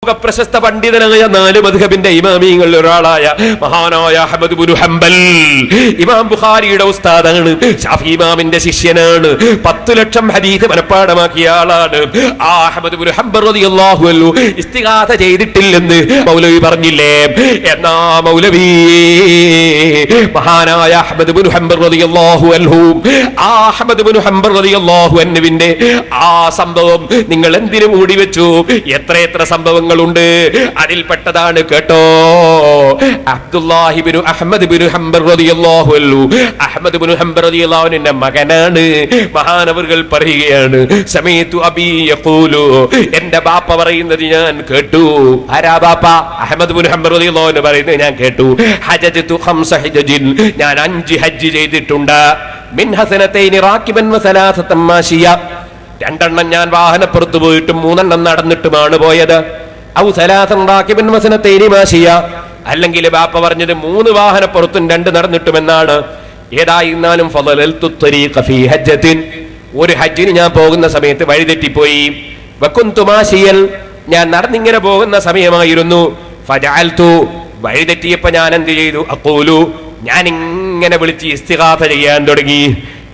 പ്രശസ്ത പണ്ഡിതനായ 4 മദ്ഹബിന്റെ ഇമാമിങ്ങളിൽ ഒരാളായ മഹാനായ അഹ്മദ് ഇബ്നു ഹംബൽ ഇമാം ബുഖാരിയുടെ ഉസ്താദാണ്, ശാഫി ഇമാമിന്റെ ശിഷ്യനാണ്, 10 ലക്ഷം ഹദീസ് മനപ്പാഠമാക്കിയ ആളാണ്. ആ അഹ്മദ് ഇബ്നു ഹംബൽ റളിയല്ലാഹു അൻഹു ഇസ്തിഗാസ ചെയ്തിട്ടില്ലെന്ന് മൗലവി പറഞ്ഞില്ലേ? എന്നാ മൗലവി മഹാനായ അഹ്മദ് ഇബ്നു ഹംബൽ റളിയല്ലാഹു അൻഹു, ആ അഹ്മദ് ഇബ്നു ഹംബൽ റളിയല്ലാഹു അൻഹുവിന്റെ ആ സംഭവം നിങ്ങൾ എന്തിനു മൂടി വെച്ചു? എത്ര സംഭവങ്ങൾ ഉണ്ട്, അതിൽപ്പെട്ടതാണ് കേട്ടോ അബ്ദുല്ലാഹി ഇബ്നു അഹ്മദ് ഇബ്നു ഹംബൽ റളിയല്ലാഹു അൻഹു. അഹ്മദ് ഇബ്നു ഹംബൽ റളിയല്ലാഹു അൻഹുവിന്റെ മകനാണ്. മഹാനവറുകൾ പറയുകയാണ്, സമീഅതു അബീ യഖൂലു, എന്റെ ബാപ്പ പറയുന്നത് ഞാൻ കേട്ടു. ആരാ ബാപ്പ? അഹ്മദ് ഇബ്നു ഹംബൽ റളിയല്ലാഹു അൻഹു പറയുന്നത് ഞാൻ കേട്ടു. ഹജ്ജതു 5 ഹജ്ജിൻ, ഞാൻ 5 ഹജ്ജ് ചെയ്തിട്ടുണ്ട്. മിൻ ഹസനതൈനി റാകിബൻ വ സലാസതൻ മാശിയ, 2 ഞാൻ വാഹനപ്പുറത്ത് പോയിട്ടും 3 നടന്നിട്ടുമാണ് പോയത്. ഔ സലാസൻ റാകിബൻ വ സനതൈനി മാശിയ, അല്ലെങ്കിൽ ബാപ്പ പറഞ്ഞത് 3 വാഹനപ്പുറത്തും 2 നടന്നിട്ടുമെന്നാണ്. ഏതായിരുന്നാലും ഫളലൽതു ത്വരീഖ ഫീ ഹജ്ജത്തിൻ, ഒരു ഹജ്ജിന് ഞാൻ പോകുന്ന സമയത്ത് വഴിതെറ്റിപ്പോയി. വകുന്തു മാശിയൻ, ഞാൻ നടന്നിങ്ങനെ പോകുന്ന സമയമായിരുന്നു. ഫജഅൽതു, വഴിതെറ്റിയപ്പോ ഞാൻ എന്ത് ചെയ്തു? അഖൂലു, ഞാൻ ഇങ്ങനെ വിളിച്ച് ഇസ്തിഗാസ ചെയ്യാൻ തുടങ്ങി.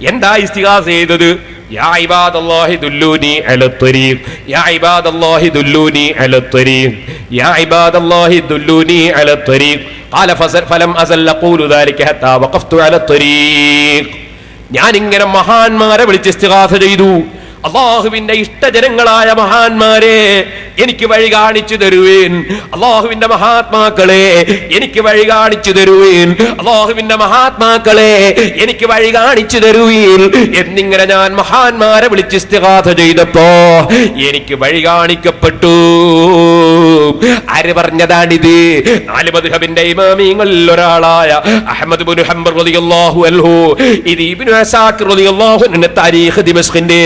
എന്താ ഇസ്തിഗാസ ചെയ്തത്? യാ ഇബാദല്ലാഹി ദുല്ലൂനി അലാ ത്വരീഖ്, യാ ഇബാദല്ലാഹി ദുല്ലൂനി അലാ ത്വരീഖ്, യാ ഇബാദല്ലാഹി ദുല്ലൂനി അലാ ത്വരീഖ്. ഖാല ഫലം അസൽ അഖൂലു ദാലിക ഹത്താ വഖഫ്തു അലാ ത്വരീഖ്. ഞാൻ ഇങ്ങനെ മഹാന്മാരെ വിളിച്ച് ഇസ്തിഗാസ ചെയ്തു. അല്ലാഹുവിന്റെ ഇഷ്ടജനങ്ങളായ മഹാന്മാരെ എനിക്ക് വഴി കാണിച്ചു തരുവേൻ, അല്ലാഹുവിന്റെ മഹാത്മാക്കളെ എനിക്ക് വഴി കാണിച്ചു തരുവേൻ, അല്ലാഹുവിന്റെ മഹാത്മാക്കളെ എനിക്ക് വഴി കാണിച്ചു തരുവേൻ എന്നിങ്ങനെ ഞാൻ മഹാന്മാരെ വിളിച്ച് ഇസ്തിഗാസ ചെയ്തപ്പോ എനിക്ക് വഴി കാണിക്കപ്പെട്ടു. ആര് പറഞ്ഞതാണിത്? 4 മദ്ഹബിന്റെ ഇമാമിങ്ങളിൽ ഒരാളായ അഹ്മദ് ഇബ്നു ഹംബൽ റളിയല്ലാഹു അൻഹു. ഇത് ഇബ്നു അസാക്കിർ റളിയല്ലാഹു അൻഹു താരീഖ് ദിമസ്കിന്റെ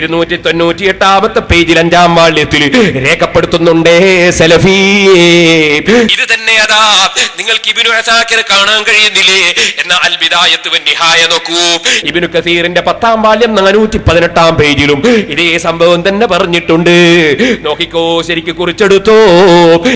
298 പേജിൽ 5-ാം വാള്യത്തിൽ രേഖപ്പെടുത്തുന്നുണ്ടേ സലഫി. ഇത് തന്നെ അതാ നിങ്ങൾക്ക് ഇബ്നു അസാക്കിർ കാണാൻ കഴിയുന്നില്ലേ? എന്ന അൽ ബിദായത്ത് വൻ നിഹായ നോക്കൂ. ഇബ്നു കസീറിന്റെ 10-ാം വാള്യം 418-ാം പേജിലും ഇതേ സംഭവം തന്നെ പറഞ്ഞിട്ടുണ്ട്. നോക്കിക്കോ, ശരിക്ക് കുറിച്ചെടുത്തോ.